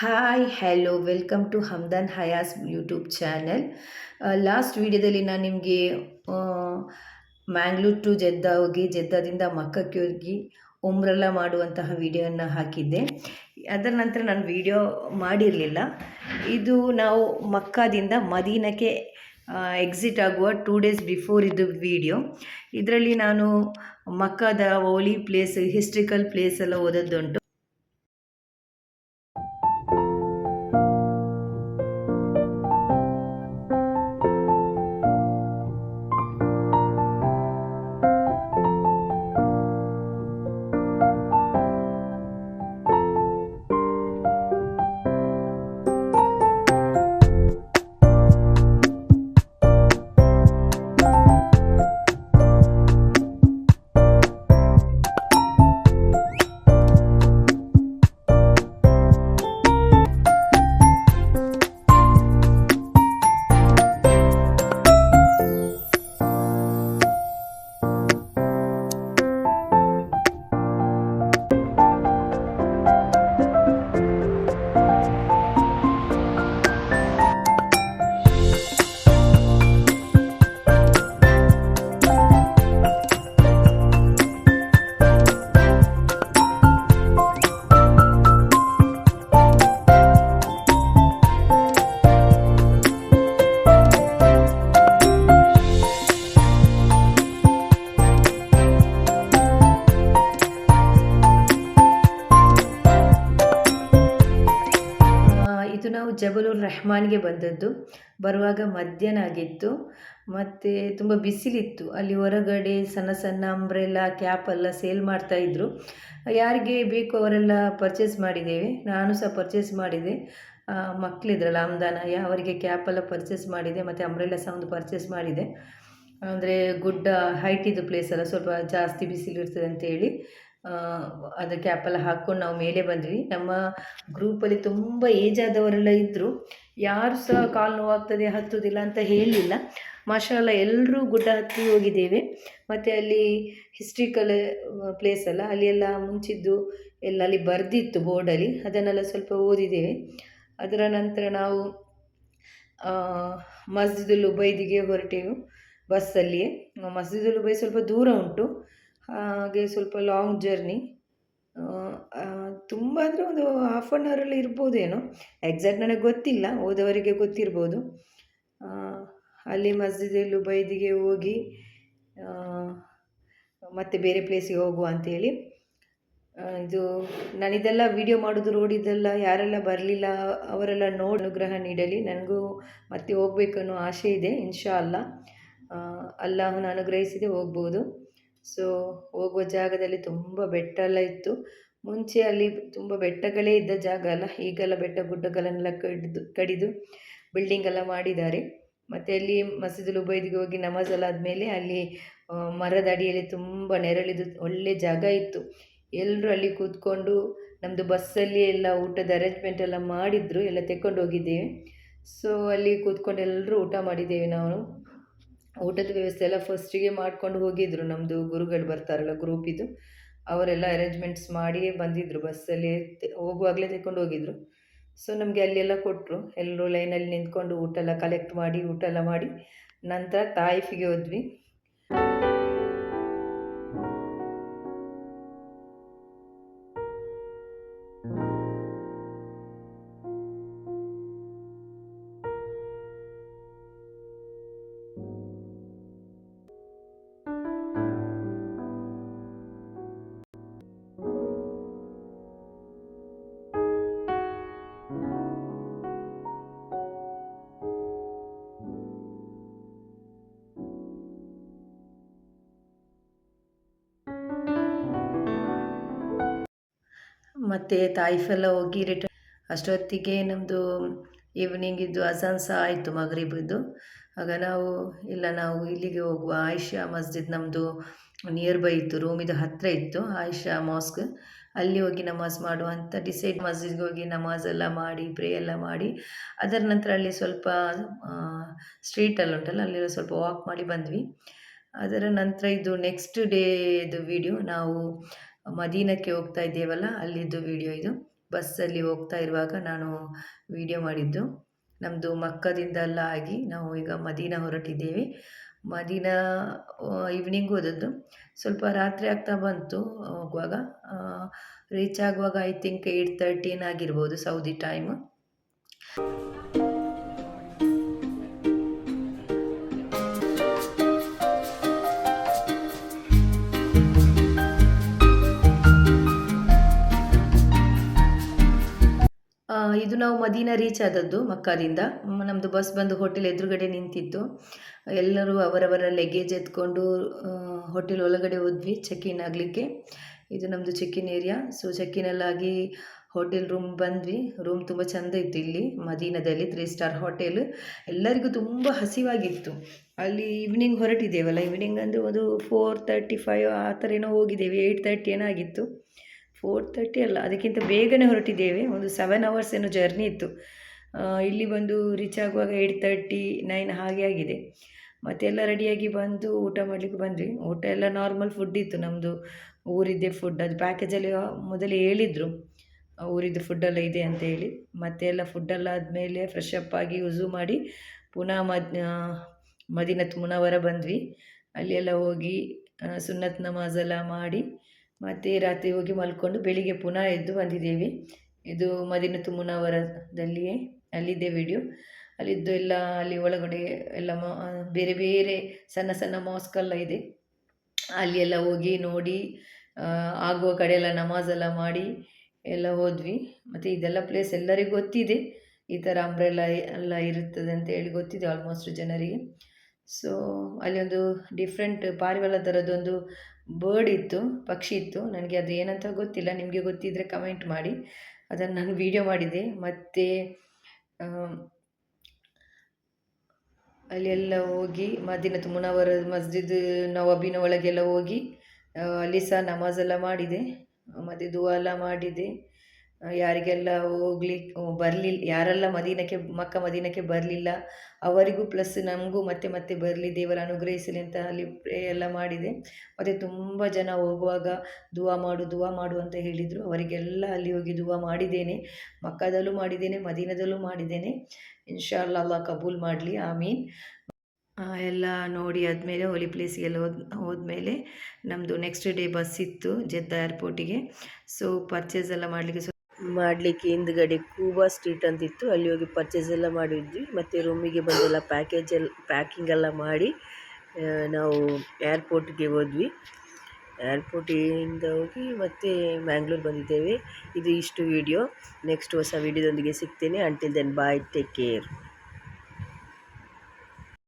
Hi hello welcome to Hamdan Hayas YouTube channel. Last ವಿಡಿಯೋದಲ್ಲಿ ನಾನು ನಿಮಗೆ ಮ್ಯಾಂಗ್ಳೂರ್ ಟು ಜೆದ್ದಾ ಹೋಗಿ ಜೆದ್ದಾದಿಂದ ಮಕ್ಕಕ್ಕೆ ಹೋಗಿ ಉಮ್ರೆಲ್ಲ ಮಾಡುವಂತಹ ವಿಡಿಯೋನ ಹಾಕಿದ್ದೆ. ಅದರ ನಂತರ ನಾನು ವಿಡಿಯೋ ಮಾಡಿರಲಿಲ್ಲ. ಇದು ನಾವು ಮಕ್ಕಾದಿಂದ ಮದೀನಕ್ಕೆ ಎಕ್ಸಿಟ್ ಆಗುವ 2 ಡೇಸ್ ಬಿಫೋರ್ ಇದು ವಿಡಿಯೋ. ಇದರಲ್ಲಿ ನಾನು ಮಕ್ಕಾದ ಹೋಲಿ ಪ್ಲೇಸ್, ಹಿಸ್ಟ್ರಿಕಲ್ ಪ್ಲೇಸ್ ಎಲ್ಲ ಓದೋದುಂಟು. ಇದು ನಾವು ಜಬಲುರ್ ರೆಹಮಾನ್ಗೆ ಬಂದದ್ದು. ಬರುವಾಗ ಮಧ್ಯಾಹ್ನ ಆಗಿತ್ತು ಮತ್ತು ತುಂಬ ಬಿಸಿಲಿತ್ತು. ಅಲ್ಲಿ ಹೊರಗಡೆ ಸಣ್ಣ ಸಣ್ಣ ಅಂಬ್ರೆಲ್ಲ ಕ್ಯಾಪ್ ಎಲ್ಲ ಸೇಲ್ ಮಾಡ್ತಾಯಿದ್ರು. ಯಾರಿಗೆ ಬೇಕು ಅವರೆಲ್ಲ ಪರ್ಚೇಸ್ ಮಾಡಿದ್ದೇವೆ. ನಾನು ಸಹ ಪರ್ಚೇಸ್ ಮಾಡಿದೆ. ಮಕ್ಕಳಿದ್ರಲ್ಲ ಅಮ್ದಾನ, ಅವರಿಗೆ ಕ್ಯಾಪೆಲ್ಲ ಪರ್ಚೇಸ್ ಮಾಡಿದೆ ಮತ್ತು ಅಂಬ್ರೆಲ್ಲ ಸಹ ಒಂದು ಪರ್ಚೇಸ್ ಮಾಡಿದೆ. ಅಂದರೆ ಗುಡ್ಡ ಹೈಟ್ ಇದು ಪ್ಲೇಸ್ ಅಲ್ಲ, ಸ್ವಲ್ಪ ಜಾಸ್ತಿ ಬಿಸಿಲಿರ್ತದೆ ಅಂತೇಳಿ ಅದು ಕ್ಯಾಪೆಲ್ಲ ಹಾಕ್ಕೊಂಡು ನಾವು ಮೇಲೆ ಬಂದ್ವಿ. ನಮ್ಮ ಗ್ರೂಪಲ್ಲಿ ತುಂಬ ಏಜ್ ಆದವರೆಲ್ಲ ಇದ್ದರು. ಯಾರು ಸಹ ಕಾಲು ನೋವಾಗ್ತದೆ ಹತ್ತುವುದಿಲ್ಲ ಅಂತ ಹೇಳಲಿಲ್ಲ. ಮಾಷಾಅಲ್ಲ ಎಲ್ಲರೂ ಗುಡ್ಡ ಹತ್ತಿ ಹೋಗಿದ್ದೇವೆ. ಮತ್ತು ಅಲ್ಲಿ ಹಿಸ್ಟ್ರಿಕಲ್ ಪ್ಲೇಸ್ ಅಲ್ಲ, ಅಲ್ಲಿ ಎಲ್ಲ ಮುಂಚಿದ್ದು ಎಲ್ಲ ಅಲ್ಲಿ ಬರೆದಿತ್ತು ಬೋರ್ಡಲ್ಲಿ, ಅದನ್ನೆಲ್ಲ ಸ್ವಲ್ಪ ಓದಿದ್ದೇವೆ. ಅದರ ನಂತರ ನಾವು ಮಸ್ಜಿದುಲ್ ಉಬೈದಿಗೆ ಹೊರಟೆವು ಬಸ್ಸಲ್ಲಿಯೇ. ಮಸ್ಜಿದುಲ್ ಉಬೈದ್ ಸ್ವಲ್ಪ ದೂರ ಉಂಟು, ಹಾಗೆ ಸ್ವಲ್ಪ ಲಾಂಗ್ ಜರ್ನಿ. ತುಂಬ ಅಂದರೆ ಒಂದು ಹಾಫ್ ಆನ್ ಅವರಲ್ಲಿ ಇರ್ಬೋದೇನೋ, ಎಕ್ಸಾಕ್ಟ್ ನನಗೆ ಗೊತ್ತಿಲ್ಲ, ಹೋದವರಿಗೆ ಗೊತ್ತಿರ್ಬೋದು. ಅಲ್ಲಿ ಮಸ್ಜಿದುಲ್ ಉಬೈದಿಗೆ ಹೋಗಿ ಮತ್ತೆ ಬೇರೆ ಪ್ಲೇಸಿಗೆ ಹೋಗುವ ಅಂಥೇಳಿ. ಇದು ನಾನಿದೆಲ್ಲ ವೀಡಿಯೋ ಮಾಡೋದು ರೋಡಿದ್ದೆಲ್ಲ ಯಾರೆಲ್ಲ ಬರಲಿಲ್ಲ ಅವರೆಲ್ಲ ನೋಡಿ ಅನುಗ್ರಹ ನೀಡಲಿ. ನನಗೂ ಮತ್ತೆ ಹೋಗ್ಬೇಕನ್ನೋ ಆಸೆ ಇದೆ. ಇನ್ಶಾ ಅಲ್ಲಾಹನ ಅನುಗ್ರಹಿಸಿದೆ ಹೋಗ್ಬೋದು. ಸೊ ಹೋಗುವ ಜಾಗದಲ್ಲಿ ತುಂಬ ಬೆಟ್ಟ ಎಲ್ಲ ಇತ್ತು. ಮುಂಚೆ ಅಲ್ಲಿ ತುಂಬ ಬೆಟ್ಟಗಳೇ ಇದ್ದ ಜಾಗ ಅಲ್ಲ, ಈಗೆಲ್ಲ ಬೆಟ್ಟ ಗುಡ್ಡಗಳನ್ನೆಲ್ಲ ಕಡಿದು ಬಿಲ್ಡಿಂಗ್ ಎಲ್ಲ ಮಾಡಿದ್ದಾರೆ. ಮತ್ತು ಅಲ್ಲಿ ಮಸ್ಜಿದುಲ್ ಉಬೈದಿಗೆ ಹೋಗಿ ನಮಾಜ್ ಎಲ್ಲ ಆದಮೇಲೆ ಅಲ್ಲಿ ಮರದ ಅಡಿಯಲ್ಲಿ ತುಂಬ ನೆರಳಿದು ಒಳ್ಳೆ ಜಾಗ ಇತ್ತು. ಎಲ್ಲರೂ ಅಲ್ಲಿ ಕೂತ್ಕೊಂಡು ನಮ್ಮದು ಬಸ್ಸಲ್ಲಿ ಎಲ್ಲ ಊಟದ ಅರೇಂಜ್ಮೆಂಟ್ ಎಲ್ಲ ಮಾಡಿದ್ರು, ಎಲ್ಲ ತೆಕ್ಕೊಂಡು ಹೋಗಿದ್ದೇವೆ. ಸೊ ಅಲ್ಲಿ ಕೂತ್ಕೊಂಡು ಎಲ್ಲರೂ ಊಟ ಮಾಡಿದ್ದೇವೆ. ನಾವು ಊಟದ ವ್ಯವಸ್ಥೆ ಎಲ್ಲ ಫಸ್ಟಿಗೆ ಮಾಡ್ಕೊಂಡು ಹೋಗಿದ್ರು. ನಮ್ಮದು ಗುರುಗಳು ಬರ್ತಾರಲ್ಲ ಗ್ರೂಪಿದು, ಅವರೆಲ್ಲ ಅರೇಂಜ್ಮೆಂಟ್ಸ್ ಮಾಡಿ ಬಂದಿದ್ದರು. ಬಸ್ಸಲ್ಲಿ ಹೋಗುವಾಗಲೇ ತೆಕ್ಕೊಂಡು ಹೋಗಿದ್ರು. ಸೊ ನಮಗೆ ಅಲ್ಲೆಲ್ಲ ಕೊಟ್ಟರು. ಎಲ್ಲರೂ ಲೈನಲ್ಲಿ ನಿಂತ್ಕೊಂಡು ಊಟ ಎಲ್ಲ ಕಲೆಕ್ಟ್ ಮಾಡಿ ಊಟ ಎಲ್ಲ ಮಾಡಿ ನಂತರ ತಾಯಿಫಿಗೆ ಹೋದ್ವಿ. ಮತ್ತು ತಾಯಿಫೆಲ್ಲ ಹೋಗಿ ರಿಟರ್ನ್ ಅಷ್ಟೊತ್ತಿಗೆ ನಮ್ಮದು ಈವ್ನಿಂಗ್ ಇದ್ದು ಅಜಾನ್ ಸಹ ಆಯಿತು ಮಗ್ರಿಬ್ದು. ಆಗ ನಾವು ಇಲ್ಲಿಗೆ ಹೋಗುವ, ಆಯಿಷಾ ಮಸ್ಜಿದ್ ನಮ್ಮದು ನಿಯರ್ ಬೈ ಇತ್ತು, ರೂಮಿದು ಹತ್ತಿರ ಇತ್ತು ಆಯಿಷಾ ಮಾಸ್ಕ್. ಅಲ್ಲಿ ಹೋಗಿ ನಮಾಜ್ ಮಾಡುವ ಅಂತ ಡಿಸೈಡ್. ಮಸ್ಜಿದ್ಗೆ ಹೋಗಿ ನಮಾಜ್ ಎಲ್ಲ ಮಾಡಿ ಪ್ರೇ ಎಲ್ಲ ಮಾಡಿ ಅದರ ನಂತರ ಅಲ್ಲಿ ಸ್ವಲ್ಪ ಸ್ಟ್ರೀಟಲ್ಲಿ ಉಂಟಲ್ಲ ಅಲ್ಲಿ ಸ್ವಲ್ಪ ವಾಕ್ ಮಾಡಿ ಬಂದ್ವಿ. ಅದರ ನಂತರ ಇದು ನೆಕ್ಸ್ಟ್ ಡೇದು ವಿಡಿಯೋ. ನಾವು ಮದೀನಕ್ಕೆ ಹೋಗ್ತಾ ಇದ್ದೇವಲ್ಲ ಅಲ್ಲಿದ್ದು ವಿಡಿಯೋ ಇದು. ಬಸ್ಸಲ್ಲಿ ಹೋಗ್ತಾ ಇರುವಾಗ ನಾನು ವಿಡಿಯೋ ಮಾಡಿದ್ದು. ನಮ್ಮದು ಮಕ್ಕದಿಂದ ಆಗಿ ನಾವು ಈಗ ಮದೀನಾ ಹೊರಟಿದ್ದೇವೆ. ಮದೀನಾ ಈವ್ನಿಂಗ್ ಹೋದದ್ದು. ಸ್ವಲ್ಪ ರಾತ್ರಿ ಆಗ್ತಾ ಬಂತು ಹೋಗುವಾಗ. ರೀಚ್ ಆಗುವಾಗ ಐ ಥಿಂಕ್ 8:13 ಆಗಿರ್ಬೋದು ಸೌದಿ ಟೈಮ್. ಇದು ನಾವು ಮದೀನಾ ರೀಚ್ ಆದದ್ದು ಮಕ್ಕಾದಿಂದ. ನಮ್ಮದು ಬಸ್ ಬಂದು ಹೋಟೆಲ್ ಎದುರುಗಡೆ ನಿಂತಿತ್ತು. ಎಲ್ಲರೂ ಅವರವರ ಲಗೇಜ್ ಎತ್ಕೊಂಡು ಹೋಟೆಲ್ ಒಳಗಡೆ ಹೋದ್ವಿ ಚೆಕ್ ಇನ್ ಆಗಲಿಕ್ಕೆ. ಇದು ನಮ್ಮದು check in area. So check in ಎಲ್ಲ ಆಗಿ ಹೋಟೆಲ್ ರೂಮ್ ಬಂದ್ವಿ. ರೂಮ್ ತುಂಬ ಚೆಂದ ಇತ್ತು ಇಲ್ಲಿ ಮದೀನದಲ್ಲಿ, 3 ಸ್ಟಾರ್ ಹೋಟೆಲ್. ಎಲ್ಲರಿಗೂ ತುಂಬ ಹಸಿವಾಗಿತ್ತು. ಅಲ್ಲಿ ಈವ್ನಿಂಗ್ ಹೊರಟಿದ್ದೇವಲ್ಲ, ಈವ್ನಿಂಗ್ ಅಂದರೆ ಒಂದು 4:35 ಆ ಥರ ಏನೋ ಹೋಗಿದ್ದೇವೆ. 8:30 ಏನೋ ಆಗಿತ್ತು. 4:30 ಅಲ್ಲ, ಅದಕ್ಕಿಂತ ಬೇಗನೆ ಹೊರಟಿದ್ದೇವೆ. ಒಂದು 7 ಅವರ್ಸ್ ಏನೋ ಜರ್ನಿ ಇತ್ತು. ಇಲ್ಲಿ ಬಂದು ರೀಚ್ ಆಗುವಾಗ 8:39 ಹಾಗೆ ಆಗಿದೆ. ಮತ್ತು ಎಲ್ಲ ರೆಡಿಯಾಗಿ ಬಂದು ಊಟ ಮಾಡಲಿಕ್ಕೆ ಬಂದ್ವಿ. ಊಟ ಎಲ್ಲ ನಾರ್ಮಲ್ ಫುಡ್ ಇತ್ತು, ನಮ್ಮದು ಊರಿದ್ದೇ ಫುಡ್. ಅದು ಪ್ಯಾಕೇಜಲ್ಲಿ ಮೊದಲೇ ಹೇಳಿದರು ಊರಿದ್ದು ಫುಡ್ಡೆಲ್ಲ ಇದೆ ಅಂತ ಹೇಳಿ. ಮತ್ತೆ ಎಲ್ಲ ಫುಡ್ಡೆಲ್ಲ ಆದಮೇಲೆ ಫ್ರೆಶ್ ಅಪ್ ಆಗಿ ವುಜು ಮಾಡಿ ಪುನಃ ಮದೀನತ್ ಮುನವರ ಬಂದ್ವಿ. ಅಲ್ಲಿ ಎಲ್ಲ ಹೋಗಿ ಸುನ್ನತ್ ನಮಾಜೆಲ್ಲ ಮಾಡಿ ಮತ್ತು ರಾತ್ರಿ ಹೋಗಿ ಮಲ್ಕೊಂಡು ಬೆಳಿಗ್ಗೆ ಪುನಃ ಎದ್ದು ಬಂದಿದ್ದೇವೆ. ಇದು ಮದೀನತ್ ಮುನವರದಲ್ಲಿಯೇ, ಅಲ್ಲಿದ್ದೇ ವಿಡಿಯೋ. ಅಲ್ಲಿದ್ದು ಎಲ್ಲ ಅಲ್ಲಿ ಒಳಗಡೆ ಎಲ್ಲ ಬೇರೆ ಬೇರೆ ಸಣ್ಣ ಸಣ್ಣ ಮಾಸ್ಕೆಲ್ಲ ಇದೆ. ಅಲ್ಲಿ ಎಲ್ಲ ಹೋಗಿ ನೋಡಿ ಆಗುವ ಕಡೆ ಎಲ್ಲ ನಮಾಜೆಲ್ಲ ಮಾಡಿ ಎಲ್ಲ ಹೋದ್ವಿ. ಮತ್ತು ಇದೆಲ್ಲ ಪ್ಲೇಸ್ ಎಲ್ಲರಿಗೂ ಗೊತ್ತಿದೆ, ಈ ಥರ ಅಂಬ್ರೆಲ್ಲ ಎಲ್ಲ ಇರುತ್ತದೆ ಅಂತ ಹೇಳಿ ಗೊತ್ತಿದೆ ಆಲ್ಮೋಸ್ಟ್ ಜನರಿಗೆ. ಸೊ ಅಲ್ಲಿ ಒಂದು ಡಿಫ್ರೆಂಟ್ ಪಾರಿವಾಳ ಥರದ್ದೊಂದು ಬರ್ಡ್ ಇತ್ತು, ಪಕ್ಷಿ ಇತ್ತು. ನನಗೆ ಅದು ಏನಂತ ಗೊತ್ತಿಲ್ಲ, ನಿಮಗೆ ಗೊತ್ತಿದ್ದರೆ ಕಮೆಂಟ್ ಮಾಡಿ. ಅದನ್ನು ನಾನು ವಿಡಿಯೋ ಮಾಡಿದೆ. ಮತ್ತು ಅಲ್ಲೆಲ್ಲ ಹೋಗಿ ಮದೀನತ್ ಮುನವರ ಮಸ್ಜಿದ್ ನವಾಬಿನ ಒಳಗೆಲ್ಲ ಹೋಗಿ ಅಲ್ಲಿ ಸಹ ನಮಾಜೆಲ್ಲ ಮಾಡಿದೆ. ಮತ್ತು ದುವಾ ಎಲ್ಲ ಮಾಡಿದೆ. ಯಾರಿಗೆಲ್ಲ ಯಾರೆಲ್ಲ ಮಕ್ಕ ಮದೀನಕ್ಕೆ ಬರಲಿಲ್ಲ ಅವರಿಗೂ ಪ್ಲಸ್ ನಮಗೂ ಮತ್ತೆ ಬರಲಿ, ದೇವರ ಅನುಗ್ರಹಿಸಲಿ ಅಂತ ಅಲ್ಲಿ ಪ್ರೇ ಎಲ್ಲ ಮಾಡಿದೆ. ಮತ್ತು ತುಂಬ ಜನ ಹೋಗುವಾಗ ದುವಾ ಮಾಡು ಅಂತ ಹೇಳಿದರು. ಅವರಿಗೆಲ್ಲ ಅಲ್ಲಿ ಹೋಗಿ ದುವಾ ಮಾಡಿದ್ದೇನೆ. ಮಕ್ಕದಲ್ಲೂ ಮಾಡಿದ್ದೇನೆ, ಮದೀನದಲ್ಲೂ ಮಾಡಿದ್ದೇನೆ. ಇನ್ಶಾ ಅಲ್ಲಾಹ್ ಕಬೂಲ್ ಮಾಡಲಿ, ಆಮೀನ್. ಎಲ್ಲ ನೋಡಿ ಆದಮೇಲೆ ಹೋಲಿ ಪ್ಲೇಸಿಗೆಲ್ಲ ಹೋದ್ಮೇಲೆ ನಮ್ಮದು ನೆಕ್ಸ್ಟ್ ಡೇ ಬಸ್ ಇತ್ತು ಜೆದ್ದಾ ಏರ್ಪೋರ್ಟಿಗೆ. ಸೊ ಪರ್ಚೇಸ್ ಎಲ್ಲ ಮಾಡಲಿಕ್ಕೆ ಹಿಂದ್ಗಡೆ ಕೂಬಾ ಸ್ಟ್ರೀಟ್ ಅಂತಿತ್ತು, ಅಲ್ಲಿ ಹೋಗಿ ಪರ್ಚೇಸ್ ಎಲ್ಲ ಮಾಡಿದ್ವಿ. ಮತ್ತು ರೂಮಿಗೆ ಬಂದೆಲ್ಲ ಪ್ಯಾಕಿಂಗ್ ಎಲ್ಲ ಮಾಡಿ ನಾವು ಏರ್ಪೋರ್ಟ್ಗೆ ಹೋದ್ವಿ. ಏರ್ಪೋರ್ಟಿಂದ ಹೋಗಿ ಮತ್ತೆ ಮ್ಯಾಂಗ್ಳೂರ್ ಬಂದಿದ್ದೇವೆ. ಇದು ಇಷ್ಟು ವಿಡಿಯೋ. ನೆಕ್ಸ್ಟ್ ಹೊಸ ವಿಡಿಯೋದೊಂದಿಗೆ ಸಿಗ್ತೇನೆ. Until then bye, take care.